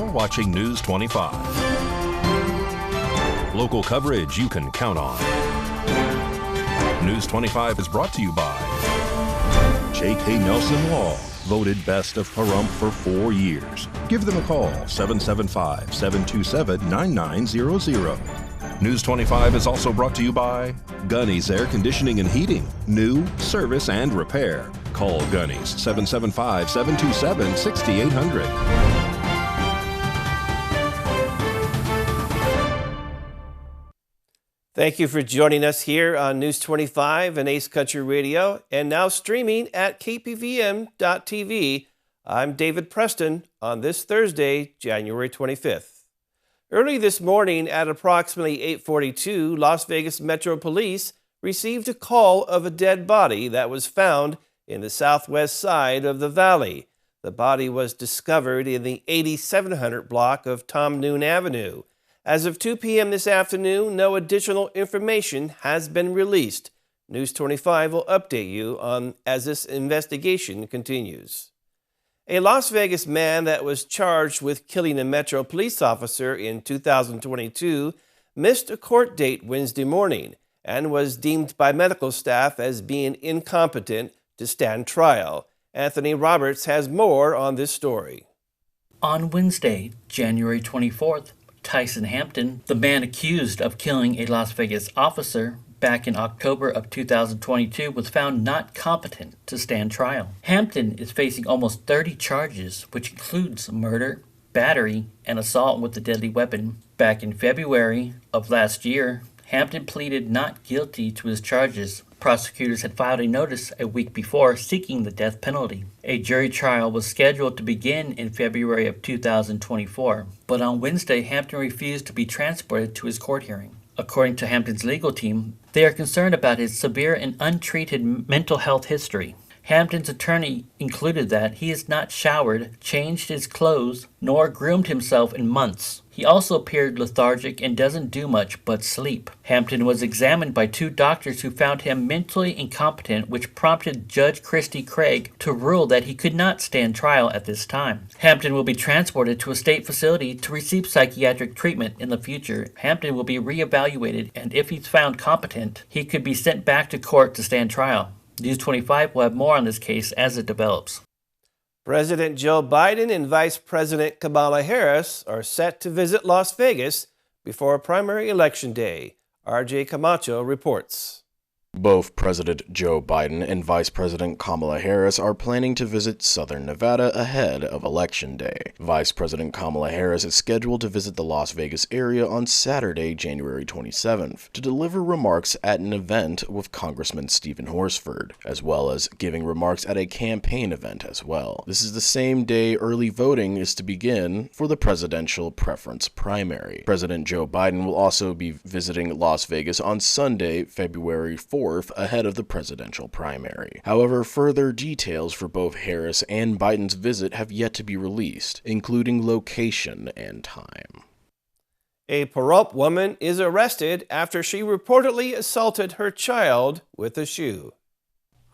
You're watching News 25. Local coverage you can count on. News 25 is brought to you by J.K. Nelson Law, voted best of Pahrump for 4 years. Give them a call, 775-727-9900. News 25 is also brought to you by Gunny's Air Conditioning and Heating. New, service, and repair. Call Gunny's, 775-727-6800. Thank you for joining us here on News 25 and Ace Country Radio, and now streaming at KPVM.TV. I'm David Preston on this Thursday, January 25th. Early this morning at approximately 8:42, Las Vegas Metro Police received a call of a dead body that was found in the southwest side of the valley. The body was discovered in the 8700 block of Tom Noon Avenue. As of 2 p.m. this afternoon, no additional information has been released. News 25 will update you on as this investigation continues. A Las Vegas man that was charged with killing a Metro police officer in 2022 missed a court date Wednesday morning and was deemed by medical staff as being incompetent to stand trial. Anthony Roberts has more on this story. On Wednesday, January 24th, Tyson Hampton, the man accused of killing a Las Vegas officer back in October of 2022, was found not competent to stand trial. Hampton is facing almost 30 charges, which includes murder, battery, and assault with a deadly weapon. Back in February of last year, Hampton pleaded not guilty to his charges. Prosecutors had filed a notice a week before seeking the death penalty. A jury trial was scheduled to begin in February of 2024, but on Wednesday, Hampton refused to be transported to his court hearing. According to Hampton's legal team, they are concerned about his severe and untreated mental health history. Hampton's attorney included that he has not showered, changed his clothes, nor groomed himself in months. He also appeared lethargic and doesn't do much but sleep. Hampton was examined by 2 doctors who found him mentally incompetent, which prompted Judge Christy Craig to rule that he could not stand trial at this time. Hampton will be transported to a state facility to receive psychiatric treatment in the future. Hampton will be reevaluated, and if he's found competent, he could be sent back to court to stand trial. News 25 will have more on this case as it develops. President Joe Biden and Vice President Kamala Harris are set to visit Las Vegas before primary election day. RJ Camacho reports. Both President Joe Biden and Vice President Kamala Harris are planning to visit Southern Nevada ahead of Election Day. Vice President Kamala Harris is scheduled to visit the Las Vegas area on Saturday, January 27th, to deliver remarks at an event with Congressman Stephen Horsford, as well as giving remarks at a campaign event as well. This is the same day early voting is to begin for the presidential preference primary. President Joe Biden will also be visiting Las Vegas on Sunday, February 4th, ahead of the presidential primary. However, further details for both Harris and Biden's visit have yet to be released, including location and time. A Pahrump woman is arrested after she reportedly assaulted her child with a shoe.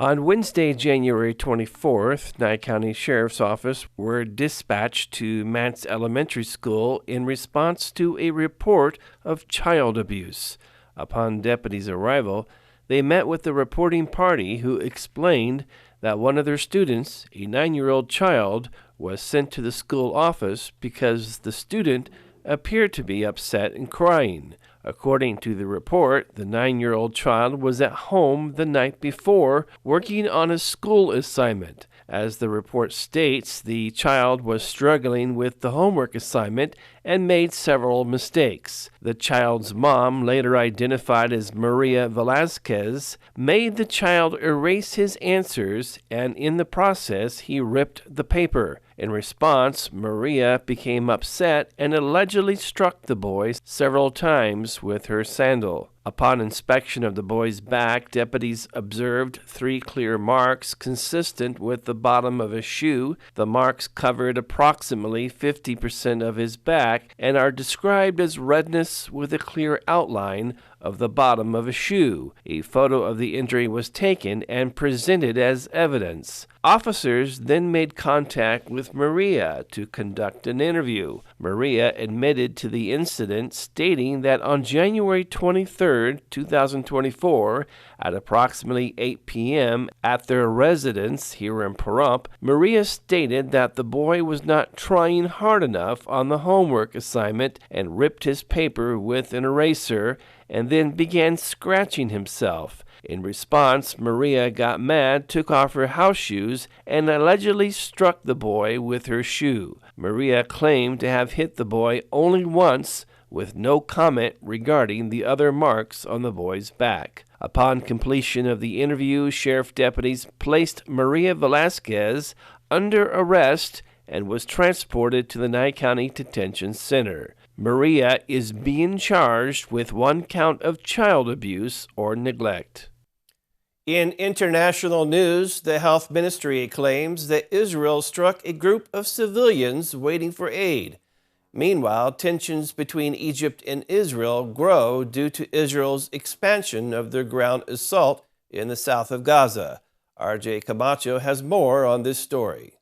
On Wednesday, January 24th, Nye County Sheriff's Office were dispatched to Mance Elementary School in response to a report of child abuse. Upon deputies' arrival, they met with the reporting party, who explained that one of their students, a 9-year-old child, was sent to the school office because the student appeared to be upset and crying. According to the report, the 9-year-old child was at home the night before working on a school assignment. As the report states, the child was struggling with the homework assignment and made several mistakes. The child's mom, later identified as Maria Velasquez, made the child erase his answers, and in the process, he ripped the paper. In response, Maria became upset and allegedly struck the boy several times with her sandal. Upon inspection of the boy's back, deputies observed 3 clear marks consistent with the bottom of a shoe. The marks covered approximately 50% of his back and are described as redness with a clear outline of the bottom of a shoe. A photo of the injury was taken and presented as evidence. Officers then made contact with Maria to conduct an interview. Maria admitted to the incident, stating that on January 23, 2024, at approximately 8 p.m. at their residence here in Pahrump, Maria stated that the boy was not trying hard enough on the homework assignment and ripped his paper with an eraser and then began scratching himself. In response, Maria got mad, took off her house shoes, and allegedly struck the boy with her shoe. Maria claimed to have hit the boy only once, with no comment regarding the other marks on the boy's back. Upon completion of the interview, sheriff deputies placed Maria Velasquez under arrest and was transported to the Nye County Detention Center. Maria is being charged with 1 count of child abuse or neglect. In international news, the health ministry claims that Israel struck a group of civilians waiting for aid. Meanwhile, tensions between Egypt and Israel grow due to Israel's expansion of their ground assault in the south of Gaza. RJ Camacho has more on this story.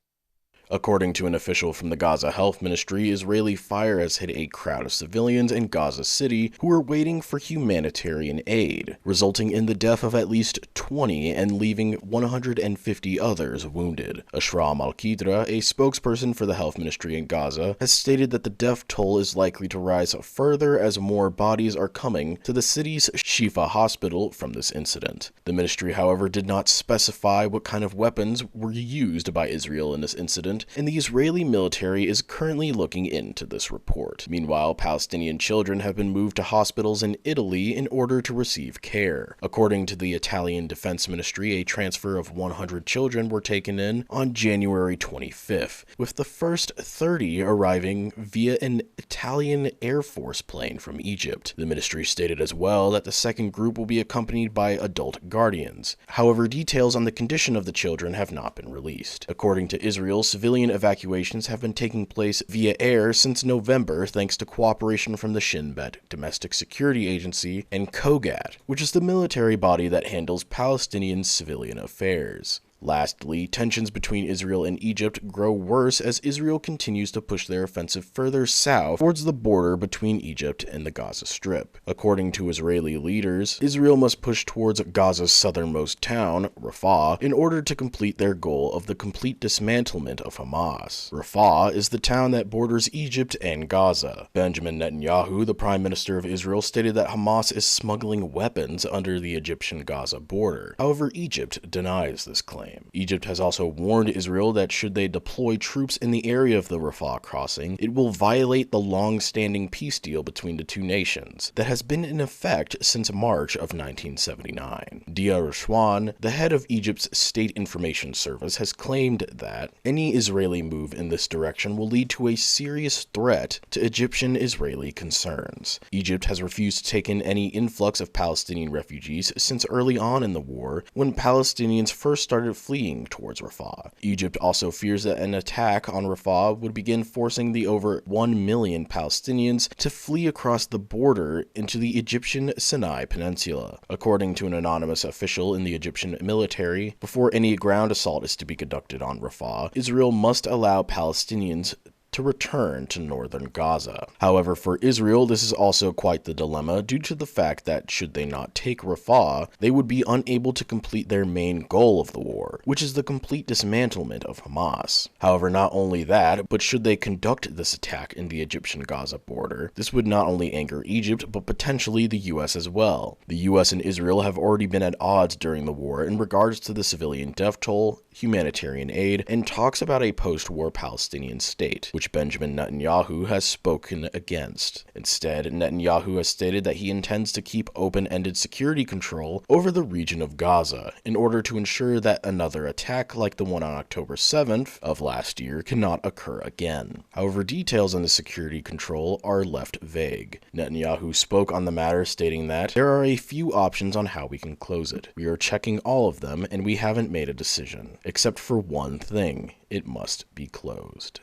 According to an official from the Gaza Health Ministry, Israeli fire has hit a crowd of civilians in Gaza City who are waiting for humanitarian aid, resulting in the death of at least 20 and leaving 150 others wounded. Ashram al-Qidra, a spokesperson for the health ministry in Gaza, has stated that the death toll is likely to rise further as more bodies are coming to the city's Shifa hospital from this incident. The ministry, however, did not specify what kind of weapons were used by Israel in this incident, and the Israeli military is currently looking into this report. Meanwhile, Palestinian children have been moved to hospitals in Italy in order to receive care. According to the Italian Defense Ministry, a transfer of 100 children were taken in on January 25th, with the first 30 arriving via an Italian Air Force plane from Egypt. The ministry stated as well that the second group will be accompanied by adult guardians. However, details on the condition of the children have not been released. According to Israel, civilian evacuations have been taking place via air since November thanks to cooperation from the Shin Bet Domestic Security Agency and KOGAT, which is the military body that handles Palestinian civilian affairs. Lastly, tensions between Israel and Egypt grow worse as Israel continues to push their offensive further south towards the border between Egypt and the Gaza Strip. According to Israeli leaders, Israel must push towards Gaza's southernmost town, Rafah, in order to complete their goal of the complete dismantlement of Hamas. Rafah is the town that borders Egypt and Gaza. Benjamin Netanyahu, the Prime Minister of Israel, stated that Hamas is smuggling weapons under the Egyptian-Gaza border. However, Egypt denies this claim. Egypt has also warned Israel that should they deploy troops in the area of the Rafah crossing, it will violate the long-standing peace deal between the two nations that has been in effect since March of 1979. Dia Rashwan, the head of Egypt's State Information Service, has claimed that any Israeli move in this direction will lead to a serious threat to Egyptian-Israeli concerns. Egypt has refused to take in any influx of Palestinian refugees since early on in the war, when Palestinians first started fleeing towards Rafah. Egypt also fears that an attack on Rafah would begin forcing the over 1 million Palestinians to flee across the border into the Egyptian Sinai Peninsula. According to an anonymous official in the Egyptian military, before any ground assault is to be conducted on Rafah, Israel must allow Palestinians to return to northern Gaza. However, for Israel, this is also quite the dilemma due to the fact that should they not take Rafah, they would be unable to complete their main goal of the war, which is the complete dismantlement of Hamas. However, not only that, but should they conduct this attack in the Egyptian-Gaza border, this would not only anger Egypt, but potentially the US as well. The US and Israel have already been at odds during the war in regards to the civilian death toll, humanitarian aid, and talks about a post-war Palestinian state, which Benjamin Netanyahu has spoken against. Instead, Netanyahu has stated that he intends to keep open-ended security control over the region of Gaza in order to ensure that another attack like the one on October 7th of last year cannot occur again. However, details on the security control are left vague. Netanyahu spoke on the matter, stating that there are a few options on how we can close it. We are checking all of them and we haven't made a decision, except for one thing: it must be closed.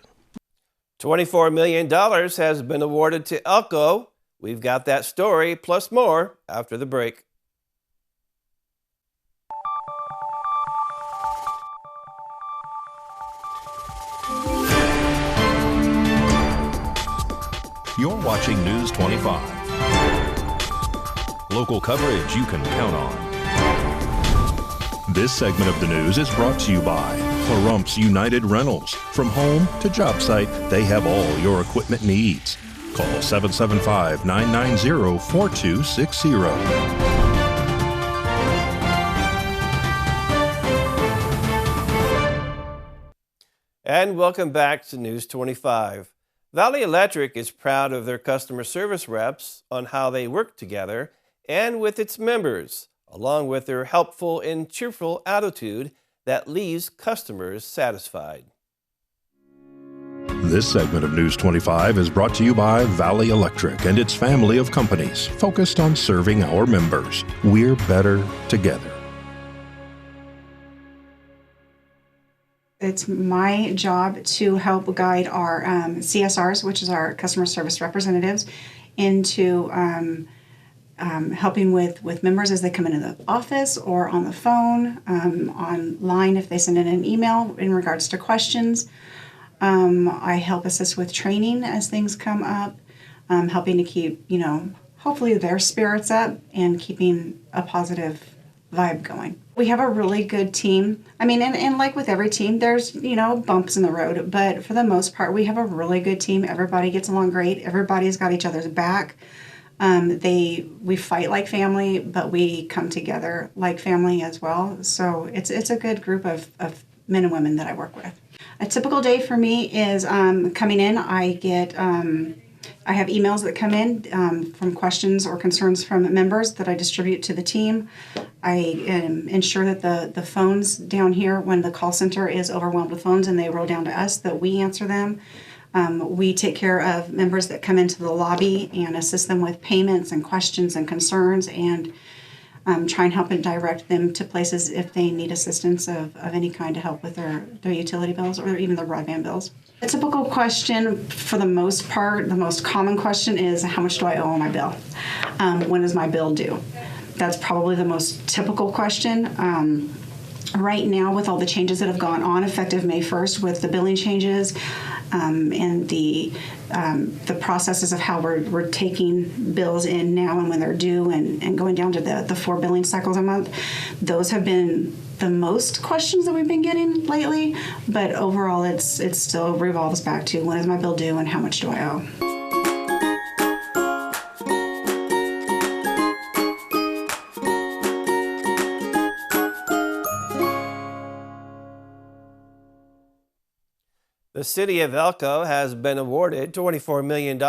$24 million has been awarded to Elko, We've got that story plus more after the break. You're watching News 25. Local coverage you can count on. This segment of the news is brought to you by Pahrump's United Rentals. From home to job site, they have all your equipment needs. Call 775-990-4260. And welcome back to News 25. Valley Electric is proud of their customer service reps on how they work together and with its members, along with their helpful and cheerful attitude that leaves customers satisfied. This segment of News 25 is brought to you by Valley Electric and its family of companies focused on serving our members. We're better together. It's my job to help guide our CSRs, which is our customer service representatives, into helping with members as they come into the office or on the phone, online if they send in an email in regards to questions. I help assist with training as things come up, helping to keep, hopefully their spirits up and keeping a positive vibe going. We have a really good team. I mean, and like with every team, there's, bumps in the road, but for the most part, we have a really good team. Everybody gets along great. Everybody's got each other's back. We fight like family, but we come together like family as well. So it's a good group of men and women that I work with. A typical day for me is coming in. I have emails that come in from questions or concerns from members that I distribute to the team. I ensure that the phones down here, when the call center is overwhelmed with phones and they roll down to us, that we answer them. We take care of members that come into the lobby and assist them with payments and questions and concerns, and try and help and direct them to places if they need assistance of any kind to help with their utility bills or even their broadband bills. A typical question, for the most part, the most common question is, how much do I owe on my bill? When is my bill due? That's probably the most typical question. Right now, with all the changes that have gone on effective May 1st with the billing changes and the processes of how we're taking bills in now and when they're due and going down to the 4 billing cycles a month, those have been the most questions that we've been getting lately. But overall, it still revolves back to, when is my bill due and how much do I owe? The city of Elko has been awarded $24 million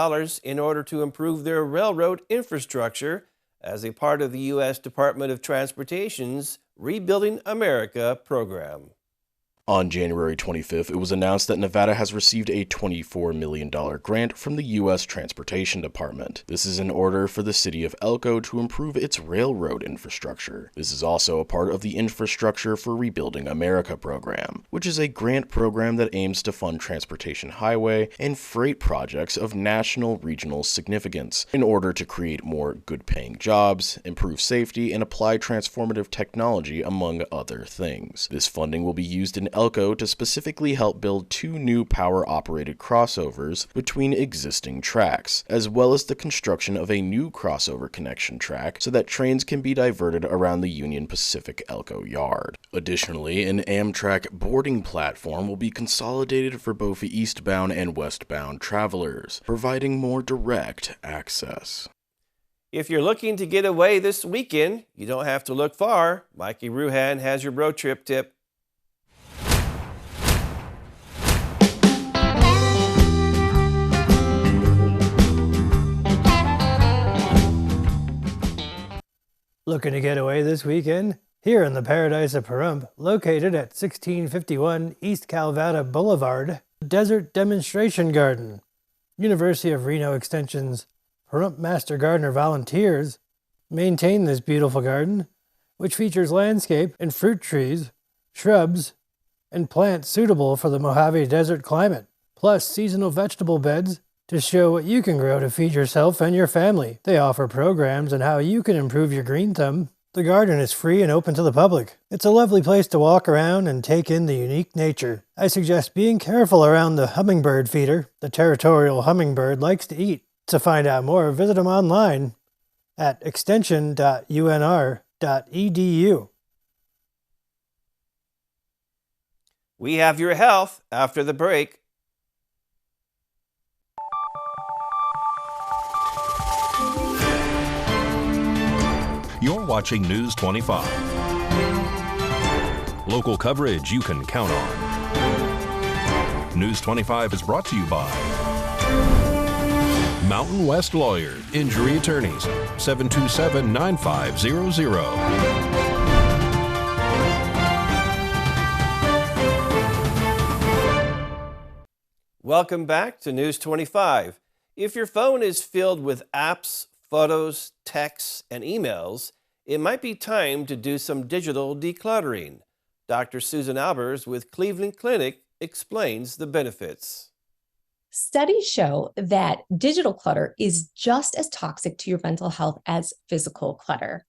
in order to improve their railroad infrastructure as a part of the U.S. Department of Transportation's Rebuilding America program. On January 25th, it was announced that Nevada has received a $24 million grant from the U.S. Transportation Department. This is in order for the city of Elko to improve its railroad infrastructure. This is also a part of the Infrastructure for Rebuilding America program, which is a grant program that aims to fund transportation highway and freight projects of national regional significance in order to create more good-paying jobs, improve safety, and apply transformative technology, among other things. This funding will be used in Elko to specifically help build 2 new power-operated crossovers between existing tracks, as well as the construction of a new crossover connection track so that trains can be diverted around the Union Pacific Elko yard. Additionally, an Amtrak boarding platform will be consolidated for both eastbound and westbound travelers, providing more direct access. If you're looking to get away this weekend, you don't have to look far. Mikey Ruhan has your road trip tip. Looking to get away this weekend? Here in the paradise of Pahrump, located at 1651 East Calvada Boulevard, Desert Demonstration Garden. University of Reno Extension's Pahrump Master Gardener volunteers maintain this beautiful garden, which features landscape and fruit trees, shrubs, and plants suitable for the Mojave Desert climate, plus seasonal vegetable beds to show what you can grow to feed yourself and your family. They offer programs on how you can improve your green thumb. The garden is free and open to the public. It's a lovely place to walk around and take in the unique nature. I suggest being careful around the hummingbird feeder. The territorial hummingbird likes to eat. To find out more, visit them online at extension.unr.edu. We have your health after the break. You're watching News 25. Local coverage you can count on. News 25 is brought to you by Mountain West Lawyer, Injury Attorneys, 727-9500. Welcome back to News 25. If your phone is filled with apps, photos, texts, and emails, it might be time to do some digital decluttering. Dr. Susan Albers with Cleveland Clinic explains the benefits. Studies show that digital clutter is just as toxic to your mental health as physical clutter.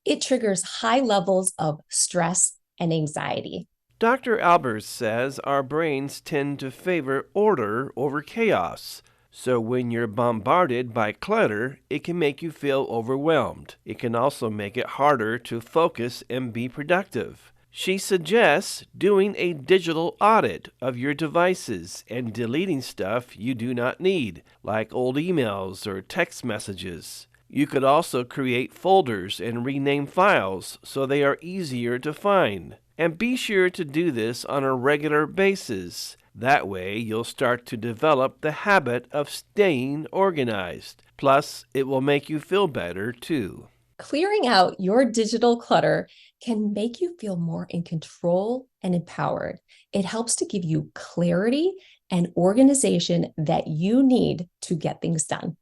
It triggers high levels of stress and anxiety. Dr. Albers says our brains tend to favor order over chaos. So when you're bombarded by clutter, it can make you feel overwhelmed. It can also make it harder to focus and be productive. She suggests doing a digital audit of your devices and deleting stuff you do not need, like old emails or text messages. You could also create folders and rename files so they are easier to find. And be sure to do this on a regular basis. That way, you'll start to develop the habit of staying organized. Plus, it will make you feel better, too. Clearing out your digital clutter can make you feel more in control and empowered. It helps to give you clarity and organization that you need to get things done.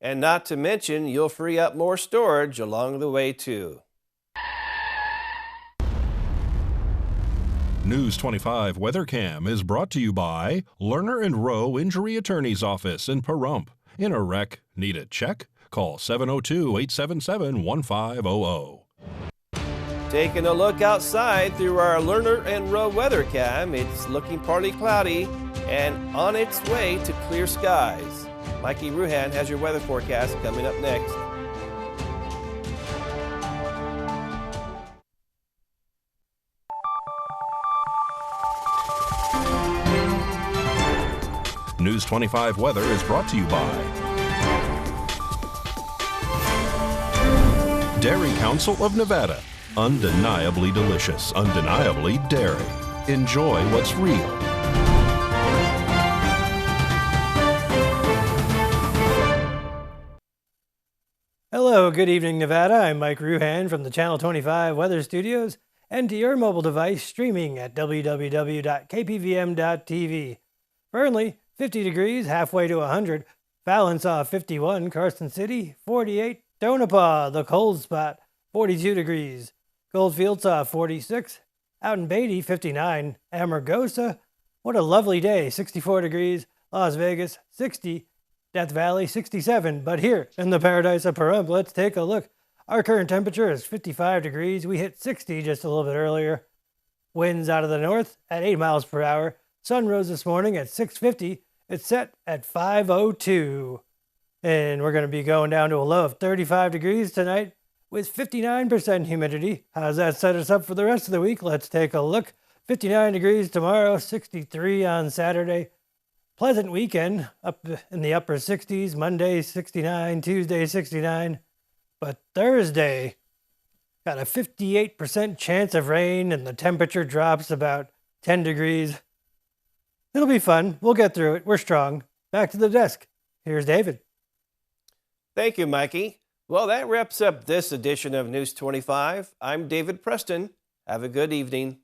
And not to mention, you'll free up more storage along the way, too. News 25 WeatherCam is brought to you by Lerner and Rowe Injury Attorney's Office in Pahrump. In a wreck, need a check? Call 702-877-1500. Taking a look outside through our Lerner and Rowe WeatherCam, it's looking partly cloudy and on its way to clear skies. Mikey Ruhan has your weather forecast coming up next. News 25 weather is brought to you by Dairy Council of Nevada. Undeniably delicious, undeniably dairy. Enjoy what's real. Hello, good evening, Nevada. I'm Mike Ruhan from the Channel 25 Weather Studios and to your mobile device streaming at www.kpvm.tv. Burnley, 50 degrees, halfway to 100. Fallon saw 51. Carson City, 48. Tonopah, the cold spot, 42 degrees. Goldfield saw 46. Out in Beatty, 59. Amargosa, what a lovely day, 64 degrees. Las Vegas, 60. Death Valley, 67. But here in the paradise of Pahrump, let's take a look. Our current temperature is 55 degrees. We hit 60 just a little bit earlier. Winds out of the north at 8 miles per hour. Sun rose this morning at 6:50. It's set at 5:02. And we're going to be going down to a low of 35 degrees tonight with 59% humidity. How does that set us up for the rest of the week? Let's take a look. 59 degrees tomorrow, 63 on Saturday. Pleasant weekend up in the upper 60s. Monday, 69. Tuesday, 69. But Thursday, got a 58% chance of rain and the temperature drops about 10 degrees. It'll be fun. We'll get through it. We're strong. Back to the desk. Here's David. Thank you, Mikey. Well, that wraps up this edition of News 25. I'm David Preston. Have a good evening.